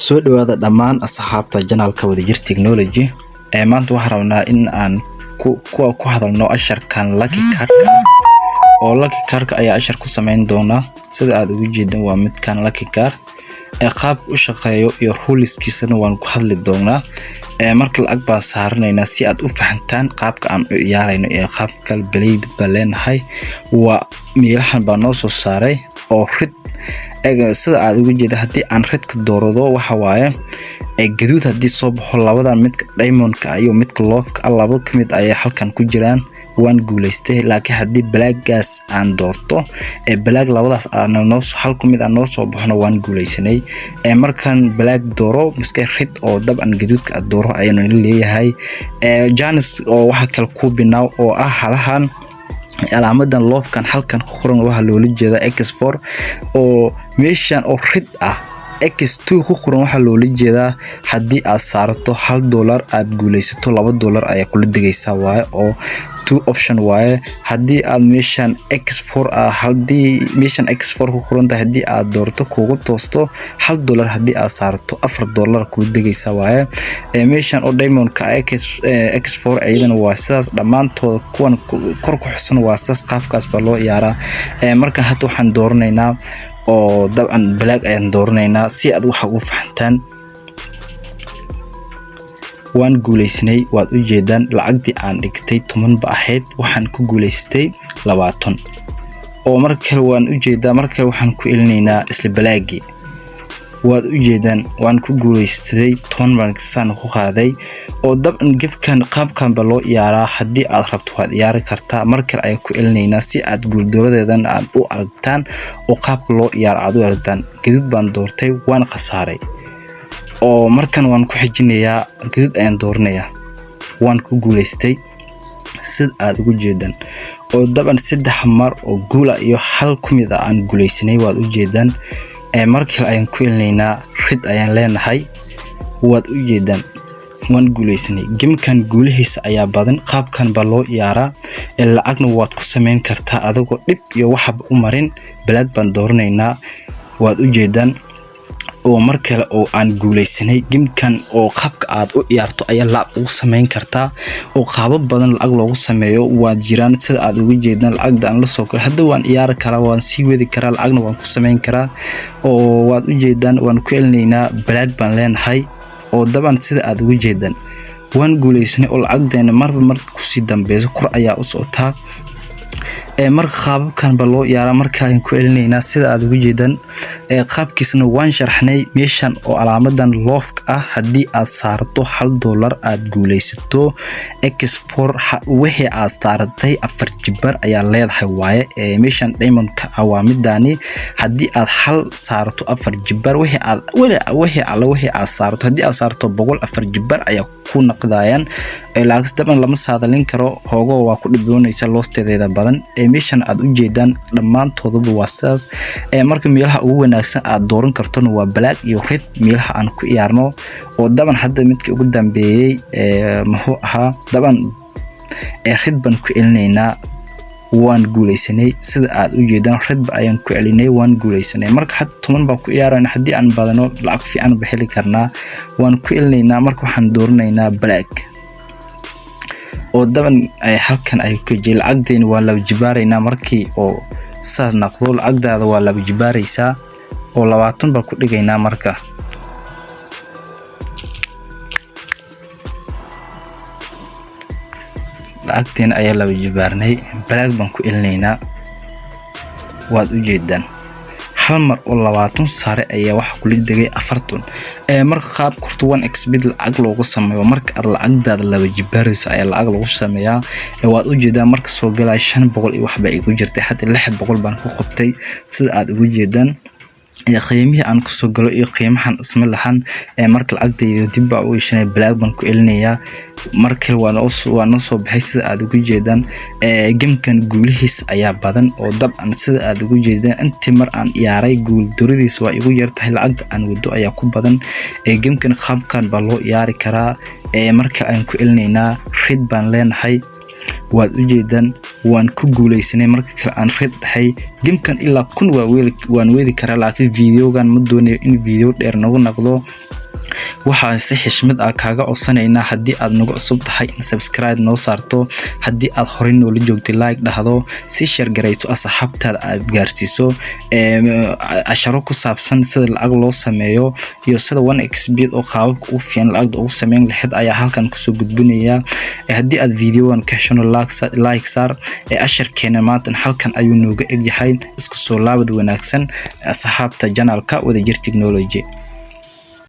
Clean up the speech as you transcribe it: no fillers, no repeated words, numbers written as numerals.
soo dhawaada dhammaan asxaabta janaalka wadajir technology maanta waxaan rabnaa in aan ku hadalno asharkan lucky card oo lucky card ayaa ashar ku sameyn doona sida aad ugu jeedaan waa midkan lucky card qaab u shaqeeyo iyo ruleskiisana waan ku hadli doonaa marka lacag baan saaranaynaa si aad u fahantaan qaabka aan u ciyaarayno ee qaabka play baa leenahay waa meelahan baa noo soo saaray oo rid sida aad ugu jeeda hadii aan ridka doorado waxa waaye gaduud hadii soo baxo labadan midka diamondka iyo midka loofka laba kamid ay halkan ku jiraan waan guuleystay laakiin hadii blackgaas aan doorto black labadaas aan noo hal kamid aan noo soo baxno waan guuleysanay markan black dooro miska rid oo dabcan gaduudka aad dooro ayaan leeyahay janis oo waxa kale ku binaaw oo ah halahan alaamadan loofkan halkan qoran waxa loola jeeda x4 oo meeshan oo rid ah x2 ku qoran waxa loola jeeda hadii aad saarto $1 aad guuleysato $2 ayaa kula degaysaa waaye oo two option waaye hadii aad meeshan x4 hadii meeshan x4 ku qoran tahay hadii aad doorto kugu toosto $1 hadii aad saarto $4 kula degaysaa waaye meeshan oo diamondka x4 ayadana waa sidaas dhamaantood kuwan kor ku xusan waa sidaas qaafkaas baa loo ciyaaraa marka hadda waxaan dooranaynaa oo dabcan black ayaan dooranaynaa si aad waxa u fahantaan waan guuleysnay waad u jeedaan lacagtii aan dhigtay 10 ba ahayd waxaan ku guuleystay 20 oo markale waan u jeedaa markale waxaan ku elinaynaa isla blackii waad u jeedaan waan ku guuleystay 10 baan kasaan ku qaaday oo dabcan gibkan qaabkan ba loo ciyaaraa hadii aad rabto waad ciyaari kartaa markale ay ku elinaynaa si aad guuldaradeedan aad u aragtaan oo qaabka loo ciyaar aad u aragtaan gaduud baan doortay waan khasaaray oo markan waan ku xijinayaa gaduud ayaan dooranayaa waan ku guuleystay sid aad ugu jeedaan oo dabcan 3 mar oo guul iyo hal kumid aan guuleysanay waad u jeedaan markale ayaan ku elinaynaa rid ayaan leenahay waad u jeedaan waan guuleysanay gimkan guulihiisa ayaa badan qaabkan ba loo ciyaaraa lacagna waad ku sameyn kartaa adigoo dib iyo waxba u marin black baan dooranaynaa waad u jeedaan oo markale oo aan guuleysanay gimkan oo qaabka aad u ciyaarto ayaa lacag ugu sameyn kartaa oo qaabab badan lacag loogu sameeyo waa jiraan sida aad ugu jeedaan lacagda aan la soo kala hadda waan ciyaar karaa waan sii wadi karaa lacagna waan ku sameyn karaa oo waad u jeedaan waan ku elinaynaa black baan leenahay oo daban sida aad ugu jeedaan waan guuleysanay oo lacagdeena marba ku sii dambeeyo kor ayaa u socotaa marka qaabkan ba loo ciyaara marka aan ku elinaynaa sida aad ugu jeedaan qaabkiisna waan sharxnay meeshan oo alaamadan loofka ah hadii aad saarto $1 aad guuleysato x4 wixii aad saaratay 4 jibar ayaa leedahay waaye meeshan diamondka waa midani hadii aad hal saarto 4 jibar wixii aad saarto hadii aad saarto 100 jibar ayaa ku naqdayaan laakiin daban lama saadalin karo hoogo waa ku dhiboonaysa loosteeda badan meeshan aad u jeedaan dhamaantooduba waa sidaas marka meelaha ugu wanaagsan aad dooran kartona waa black iyo red meelaha aan ku ciyaarno oo daban hadda midkii ugu dambeeyay muxuu ahaa daban red baan ku elinaynaa waan guuleysanay sida aad u jeedaan red ba ayaan ku celinay waan guuleysanay marka had 10 baan ku ciyaarayna hadii aan badano lacag fiican bixili karnaa waan ku elinaynaa marka waxaan dooranaynaa black oo daban ay halkan ay ku jeel lacagdeen waa la jibaaraynaa markii oo saar naqdo lacagdaada waa la jibaaraysaa oo 20 baa ku dhigaynaa marka lacagteen ayaa la jibaarnay black baan ku elinaynaa waad u jeedaan hal mar oo 20 sare ayaa waxa kula degay 40 marka qaab kurto 1x bid lacag loogu sameeyo marka aad lacagdaada laba jibaarayso ayaa lacag loogu sameeyaa waad u jeedaan marka soo galay 500 iyo waxba ay ku jirtay hadda 600 baan ku qabtay sida aad ugu jeedaan qiimihii aan ku soo galo iyo qiimahan isma lahan marka lacagtayda dib baa u yeeshay black baan ku elinayaa markale waan soo baxay sida aad ugu jeedaan gimkan guulihiisa ayaa badan oo dabcan sida aad ugu jeedaan intii mar aan ciyaaray guul duridiisa waa igu yartahay lacagta aan wado ayaa ku badan gimkan qaabkan baa loo ciyaari karaa marka aan ku elinaynaa red baan leenahay waad u jeedaan waan ku guuleysanay marka kale aan red dhahay gamkan ilaa 1000 waan weedi karaa laakiin videogan ma doonayo in video dheer nagu noqdo waxaan si xishmad ah kaaga codsanayna hadii aad nagu cusub tahay in subscribe noo saarto hadii aad hore noola joogtay like dhahdo si share gareyso asxaabtaada aad gaarsiiso asharo ku saabsan sida lacag loo sameeyo iyo sida 1xbet oo qaababka u fiican lacag ugu sameyn lahayd ayaa halkan ku soo gudbinaya hadii aad videogan ka hesho like saar asharkeena maanta halkan ayuu nooga egyahay isku soo laabad wanaagsan asxaabta channelka Wadajir Technology